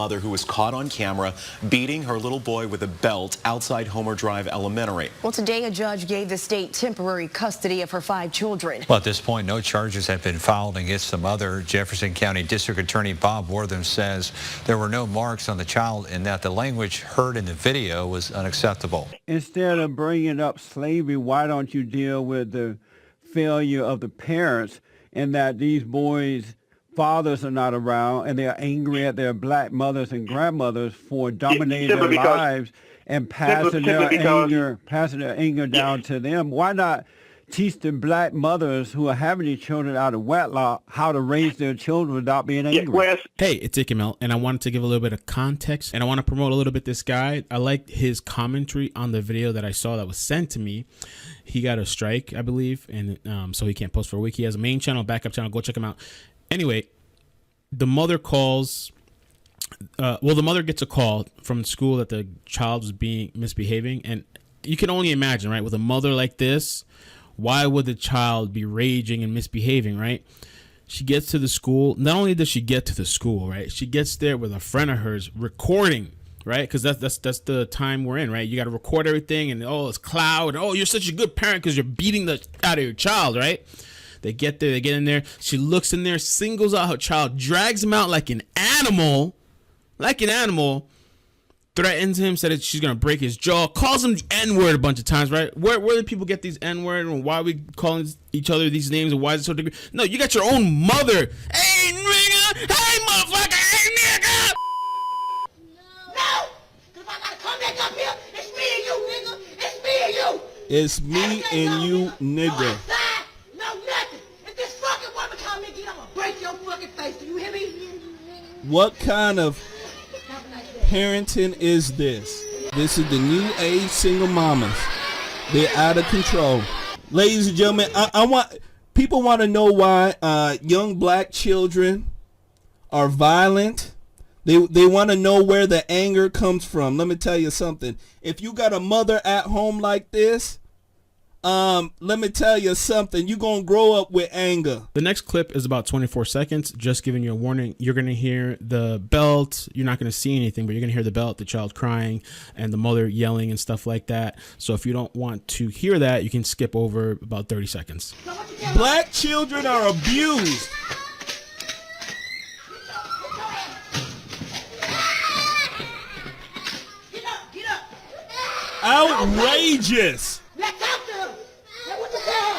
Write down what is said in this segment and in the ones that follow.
mother who was caught on camera beating her little boy with a belt outside Homer Drive Elementary. Well, today a judge gave the state temporary custody of her 5 children. Well, at this point, no charges have been filed against the mother. Jefferson County District Attorney Bob Wortham says there were no marks on the child and that the language heard in the video was unacceptable. Instead of bringing up slavery, why don't you deal with the failure of the parents and that these boys' fathers are not around and they're angry at their black mothers and grandmothers for dominating their lives and passing their anger down to them? Why not teach the black mothers who are having these children out of wedlock how to raise their children without being angry? Hey, it's iCkEdMeL, and I wanted to give a little bit of context, and I want to promote a little bit this guy. I liked his commentary on the video that I saw that was sent to me. He got a strike, I believe, and so he can't post for a week. He has a main channel, backup channel. Go check him out. Anyway, the mother calls. The mother gets a call from school that the child was misbehaving, and you can only imagine, right? With a mother like this, why would the child be raging and misbehaving, right? She gets to the school. Not only does she get to the school, right? She gets there with a friend of hers recording, right? Because that's the time we're in, right? You got to record everything, and oh, it's cloud. Oh, you're such a good parent because you're beating the out of your child, right? They get there, they get in there. She looks in there, singles out her child, drags him out like an animal, threatens him, said that she's gonna break his jaw, calls him the N-word a bunch of times, right? Where do people get these N-word, and why are we calling each other these names, and why is it so degree? No, you got your own mother. Hey, nigga! Hey, motherfucker! Hey, nigga! No! Because I gotta come back up here, it's me and you, nigga! It's me and you! It's me and you, nigga. No outside, no nothing! If this fucking woman come and get, I'm gonna break your fucking face, do you hear me? What kind of parenting is this? This is the new age single mamas. They're out of control. Ladies and gentlemen, people want to know why young black children are violent. They want to know where the anger comes from. Let me tell you something. If you got a mother at home like this, let me tell you something. You're going to grow up with anger. The next clip is about 24 seconds. Just giving you a warning. You're going to hear the belt. You're not going to see anything, but you're going to hear the belt, the child crying, and the mother yelling and stuff like that. So if you don't want to hear that, you can skip over about 30 seconds. Black children are abused. Outrageous. Let's talk to him! Hey, what the hell?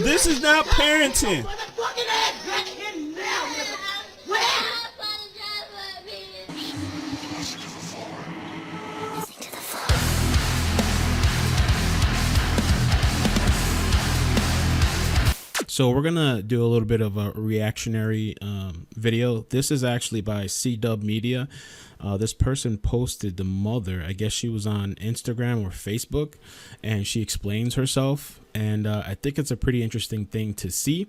This is not parenting. Motherfucking ass back here now, nigga! Where? So we're gonna do a little bit of a reactionary video. This is actually by C-Dub Media. This person posted the mother. I guess she was on Instagram or Facebook, and she explains herself. And I think it's a pretty interesting thing to see.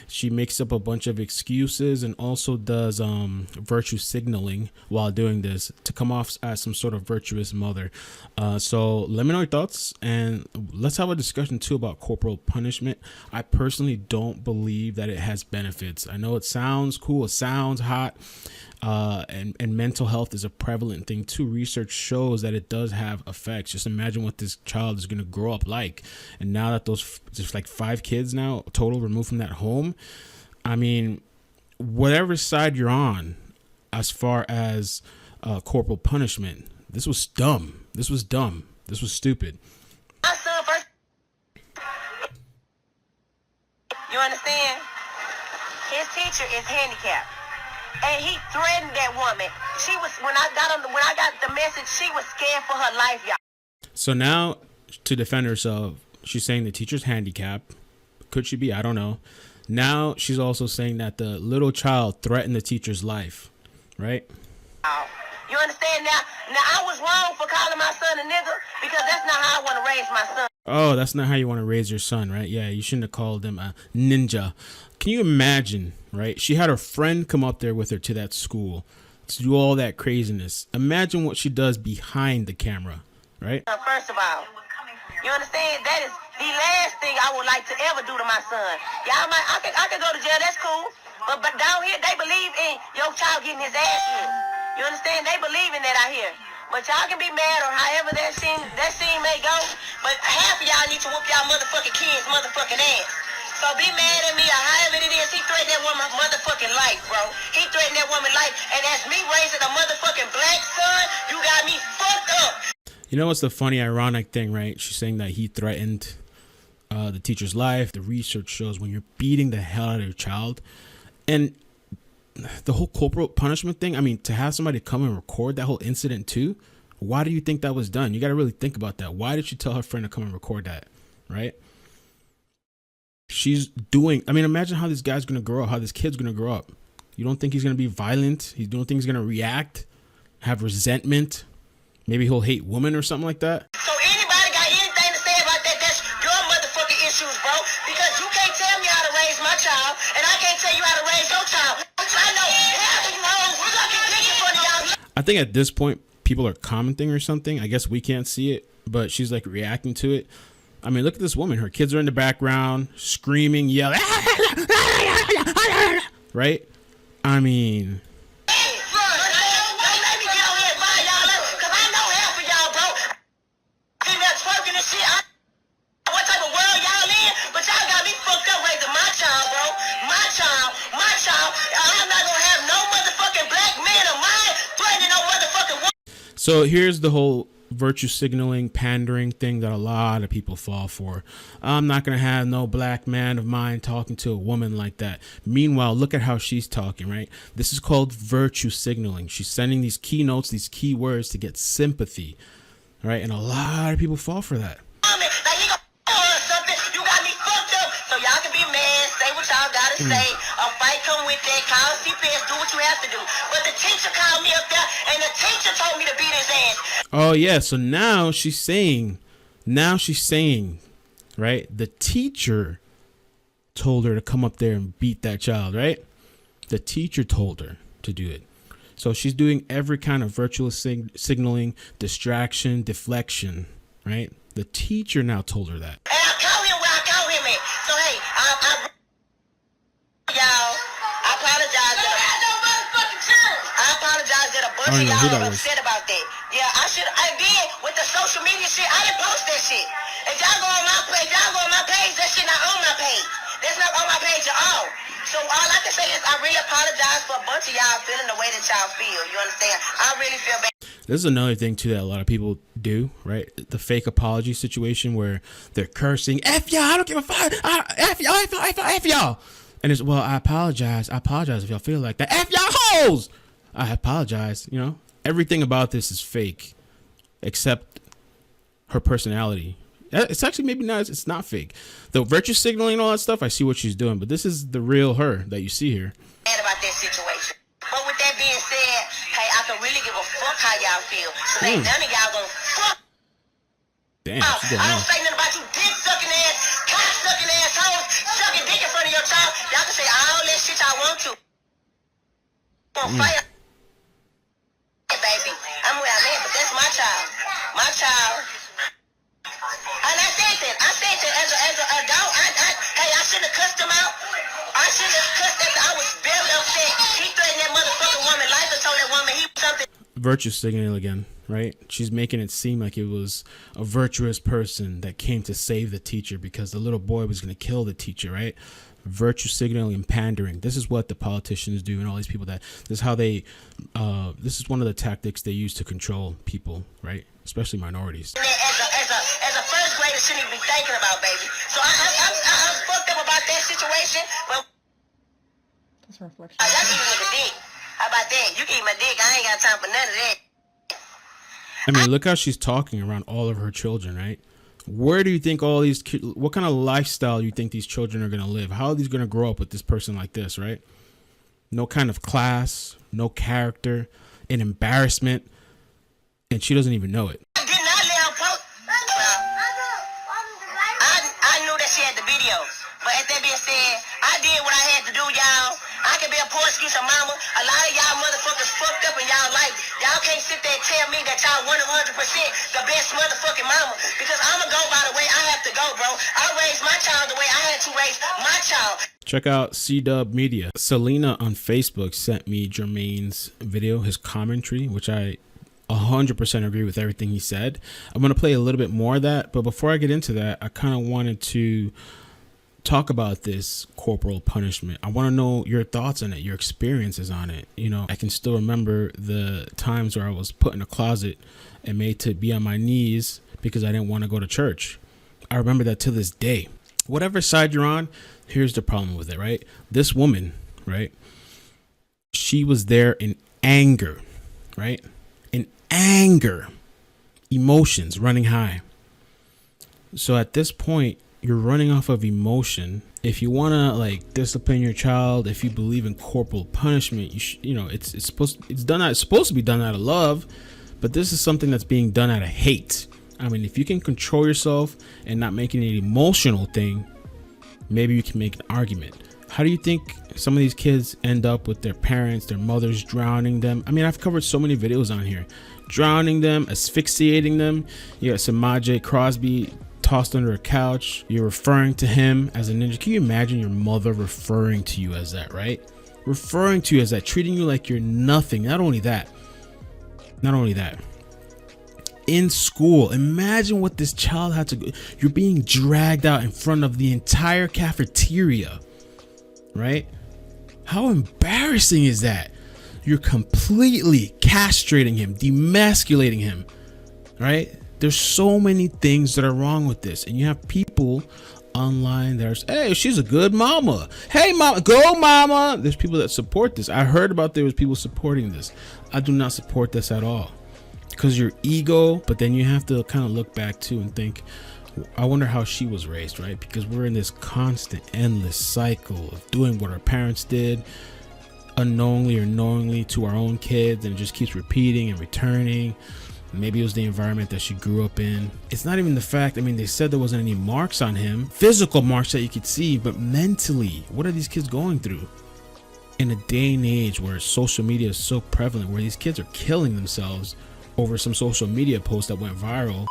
She makes up a bunch of excuses and also does virtue signaling while doing this to come off as some sort of virtuous mother. So let me know your thoughts, and let's have a discussion too about corporal punishment. I personally don't believe that it has benefits. I know it sounds cool, it sounds hot, and mental health is a prevalent thing too. Research shows that it does have effects. Just imagine what this child is going to grow up like. And now that there's like 5 kids now total removed from that home, I mean, whatever side you're on as far as corporal punishment, this was dumb. This was stupid. You understand? His teacher is handicapped, and he threatened that woman. She was when I got the message, she was scared for her life, y'all. So now, to defend herself, she's saying the teacher's handicapped. Could she be? I don't know. Now she's also saying that the little child threatened the teacher's life, right? You understand now? Now I was wrong for calling my son a nigga because that's not how I want to raise my son. Oh, that's not how you want to raise your son, right? Yeah, you shouldn't have called him a ninja. Can you imagine, right? She had her friend come up there with her to that school to do all that craziness. Imagine what she does behind the camera, right? First of all, you understand? That is the last thing I would like to ever do to my son. Yeah, I could go to jail. That's cool. But down here, they believe in your child getting his ass whooped. You understand? They believe in that out here. But y'all can be mad or however that scene may go. But half of y'all need to whoop y'all motherfucking kids' motherfucking ass. So be mad at me or however it is. He threatened that woman's motherfucking life, bro. He threatened that woman's life. And as me raising a motherfucking black son, you got me fucked up. You know what's the funny, ironic thing, right? She's saying that he threatened the teacher's life. The research shows when you're beating the hell out of your child, and the whole corporal punishment thing, I mean, to have somebody come and record that whole incident too, why do you think that was done? You got to really think about that. Why did she tell her friend to come and record that, right? She's doing, I mean, imagine how this guy's going to grow up, how this kid's going to grow up. You don't think he's going to be violent? You don't think he's going to react, have resentment? Maybe he'll hate women or something like that? So anybody got anything to say about that, that's your motherfucking issues, bro. Because you can't tell me how to raise my child, and I can't tell you how to raise your child. I know half of you hoes, we're going to continue for y'all. I think at this point, people are commenting or something. I guess we can't see it, but she's like reacting to it. I mean, look at this woman. Her kids are in the background, screaming, yelling. Right? I mean... So here's the whole virtue signaling, pandering thing that a lot of people fall for. I'm not going to have no black man of mine talking to a woman like that. Meanwhile, look at how she's talking, right? This is called virtue signaling. She's sending these keynotes, these key words to get sympathy, right? And a lot of people fall for that. So y'all can be mad, say what y'all gotta say. A fight come with that. Call CPS, do what you have to do. But the teacher called me up there, and the teacher told me to beat his ass. Oh yeah, so now she's saying, right? The teacher told her to come up there and beat that child, right? The teacher told her to do it. So she's doing every kind of virtuous signaling, distraction, deflection, right? The teacher now told her that. And I call him where I call him at. So hey, y'all, I apologize that I apologize that a bunch of y'all are upset about that. Yeah, I did with the social media shit. I didn't post that shit. If y'all go on my page, that shit not on my page. That's not on my page at all. So all I can say is I really apologize for a bunch of y'all feeling the way that y'all feel. You understand? I really feel bad. This is another thing too that a lot of people do, right? The fake apology situation where they're cursing, F y'all, I don't give a fuck, F y'all, F y'all. And it's, well, I apologize if y'all feel like that. F y'all hoes! I apologize, you know? Everything about this is fake except her personality. It's actually maybe not, it's not fake. The virtue signaling and all that stuff, I see what she's doing, but this is the real her that you see here. About that situation. But with that being said, hey, I can really give a fuck how y'all feel. So ain't none of y'all gonna fuck. Damn, I don't say nothing about you dick sucking ass, cock sucking ass hoes, sucking dick in front of your child. Y'all can say all that shit y'all want to. Fire. Hey, baby, I'm where I'm at, but that's my child. My child. And I said that as an adult, hey, I shouldn't have cussed him out. I shouldn't have cussed him. I was very upset. He threatened that motherfucking woman life and told that woman he was something. Virtue signaling again, right? She's making it seem like it was a virtuous person that came to save the teacher because the little boy was going to kill the teacher, right? Virtue signaling and pandering. This is what the politicians do and all these people this is how they, this is one of the tactics they use to control people, right? Especially minorities. As a first grader, shouldn't even be thinking about, baby. So I'm fucked up about that situation, but that's a reflection. Y'all give a nigga dick. How about that? You give my dick, I ain't got time for none of that. I mean, look how she's talking around all of her children, right? Where do you think all these what kind of lifestyle you think these children are going to live? How are these going to grow up with this person like this, right? No kind of class, no character, an embarrassment, and she doesn't even know it. Did not let her post. I knew that she had the videos, but as that being said, I did what I had to do, y'all. I can can be a poor excuse of mama. A lot of y'all motherfuckers fucked up in y'all life. Y'all can't sit there and tell me that y'all 100% the best motherfucking mama. Because I'ma go by the way I have to go, bro. I raised my child the way I had to raise my child. Check out CW Media. Selena on Facebook sent me Jermaine's video, his commentary, which I 100% agree with everything he said. I'm going to play a little bit more of that, but before I get into that, I kind of wanted to talk about this corporal punishment. I want to know your thoughts on it, your experiences on it. You know, I can still remember the times where I was put in a closet and made to be on my knees because I didn't want to go to church. I remember that to this day. Whatever side you're on, here's the problem with it, right? This woman, right? She was there in anger, right? In anger, emotions running high. So at this point, you're running off of emotion. If you want to like discipline your child, if you believe in corporal punishment, you know, it's supposed to be done out of love, but this is something that's being done out of hate. I mean, if you can control yourself and not make it an emotional thing, maybe you can make an argument. How do you think some of these kids end up with their parents, their mothers drowning them? I mean, I've covered so many videos on here. Drowning them, asphyxiating them. You got Samaj Crosby tossed under a couch. You're referring to him as a ninja. Can you imagine your mother referring to you as that, right? Referring to you as that, treating you like you're nothing. Not only that. In school, imagine what this child had to go. You're being dragged out in front of the entire cafeteria, right? How embarrassing is that? You're completely castrating him, demasculating him, right? There's so many things that are wrong with this, and you have people online that are, hey, she's a good mama. Hey, mama, go mama. There's people that support this. I heard about there was people supporting this. I do not support this at all. Because your ego, but then you have to kind of look back too and think, I wonder how she was raised, right? Because we're in this constant, endless cycle of doing what our parents did unknowingly or knowingly to our own kids, and it just keeps repeating and returning. Maybe it was the environment that she grew up in. It's not even the fact, I mean, they said there wasn't any marks on him, physical marks that you could see, but mentally, what are these kids going through? In a day and age where social media is so prevalent, where these kids are killing themselves over some social media post that went viral.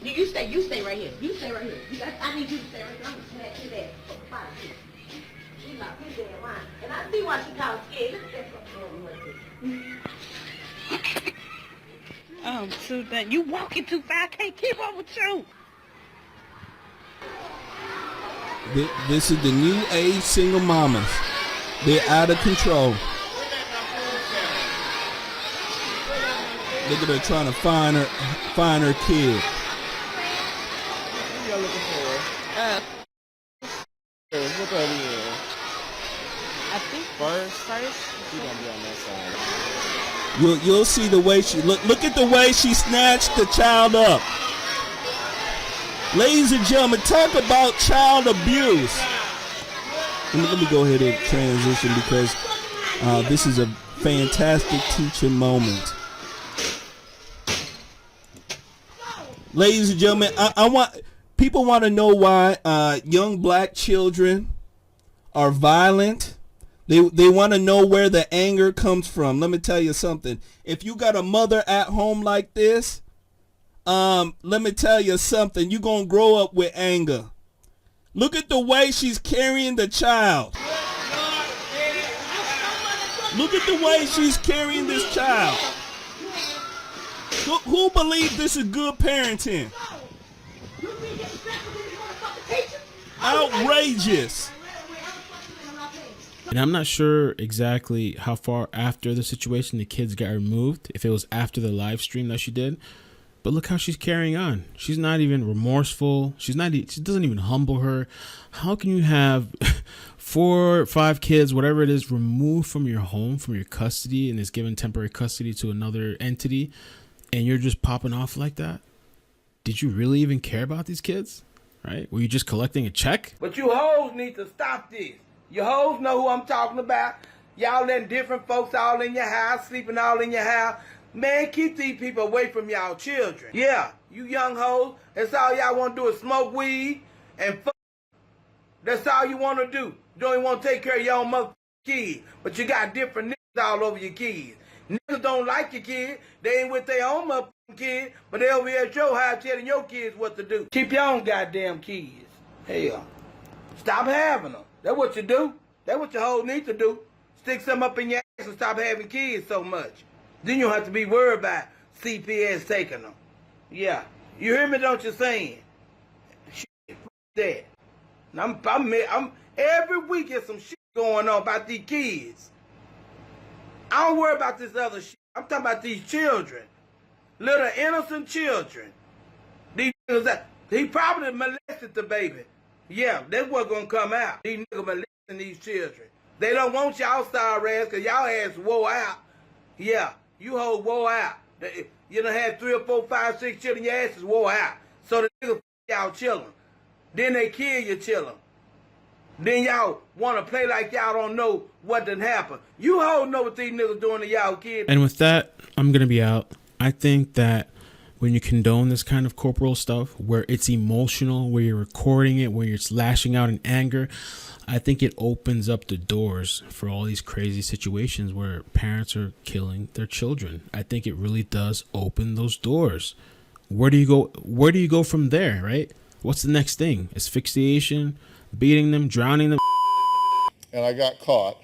You stay right here. You stay right here. I need you to stay right here. I'm gonna smack his ass. She's not his damn mind. And I see why she got scared. Look at that. So that you walking too fast. I can't keep up with you. This is the new age single mamas. They're out of control. Look at her trying to find her kid. What y'all looking for? What are you? I think first. She's gonna be on that side. You'll see the way she look at the way she snatched the child up. Ladies and gentlemen, talk about child abuse. Let me go ahead and transition because this is a fantastic teaching moment. Ladies and gentlemen, people want to know why young black children are violent. They want to know where the anger comes from. Let me tell you something. If you got a mother at home like this, let me tell you something. You're going to grow up with anger. Look at the way she's carrying the child. Look at the way she's carrying this child. Who believes this is good parenting? Outrageous. And I'm not sure exactly how far after the situation the kids got removed, if it was after the live stream that she did. But look how she's carrying on. She's not even remorseful. She doesn't even humble her. How can you have 4 or 5 kids, whatever it is, removed from your home, from your custody, and is given temporary custody to another entity, and you're just popping off like that? Did you really even care about these kids? Right? Were you just collecting a check? But you hoes need to stop this. You hoes know who I'm talking about. Y'all letting different folks all in your house, sleeping all in your house. Man, keep these people away from y'all children. Yeah, you young hoes, that's all y'all want to do is smoke weed and fuck. That's all you want to do. You don't even want to take care of your own mother kids, but you got different niggas all over your kids. Niggas don't like your kids. They ain't with their own motherfucking kids, but they over here at your house telling your kids what to do. Keep your own goddamn kids. Hell, stop having them. That's what you do. That's what your whole need to do. Stick something up in your ass and stop having kids so much. Then you don't have to be worried about CPS taking them. Yeah, you hear me? Don't you saying? Shit, that. I'm every week there's some shit going on about these kids. I don't worry about this other shit. I'm talking about these children. Little innocent children. These niggas that he probably molested the baby. Yeah, that's what's gonna come out. These niggas molesting these children. They don't want y'all star ass because y'all ass wore out. Yeah, you hold wore out. You done had 3 or 4, 5, 6 children, your ass is wore out. So the niggas y'all children. Then they kill your children. Then y'all want to play like y'all don't know what done happened. You hold know what these niggas doing to y'all kids. And with that, I'm going to be out. I think that when you condone this kind of corporal stuff, where it's emotional, where you're recording it, where you're lashing out in anger, I think it opens up the doors for all these crazy situations where parents are killing their children. I think it really does open those doors. Where do you go? Where do you go from there, right? What's the next thing? Asphyxiation, beating them, drowning them. And I got caught.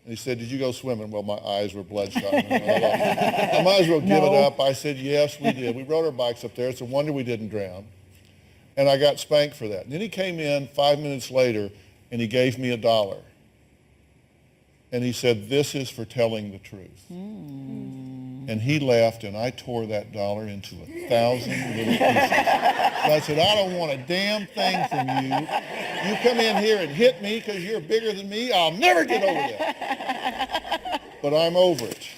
And he said, did you go swimming? Well, my eyes were bloodshot. I might as well give it up. I said, yes, we did. We rode our bikes up there. It's a wonder we didn't drown. And I got spanked for that. And then he came in 5 minutes later, and he gave me $1. And he said, this is for telling the truth. And he left, and I tore that dollar into 1,000 little pieces. So I said, I don't want a damn thing from you. You come in here and hit me because you're bigger than me. I'll never get over that. But I'm over it.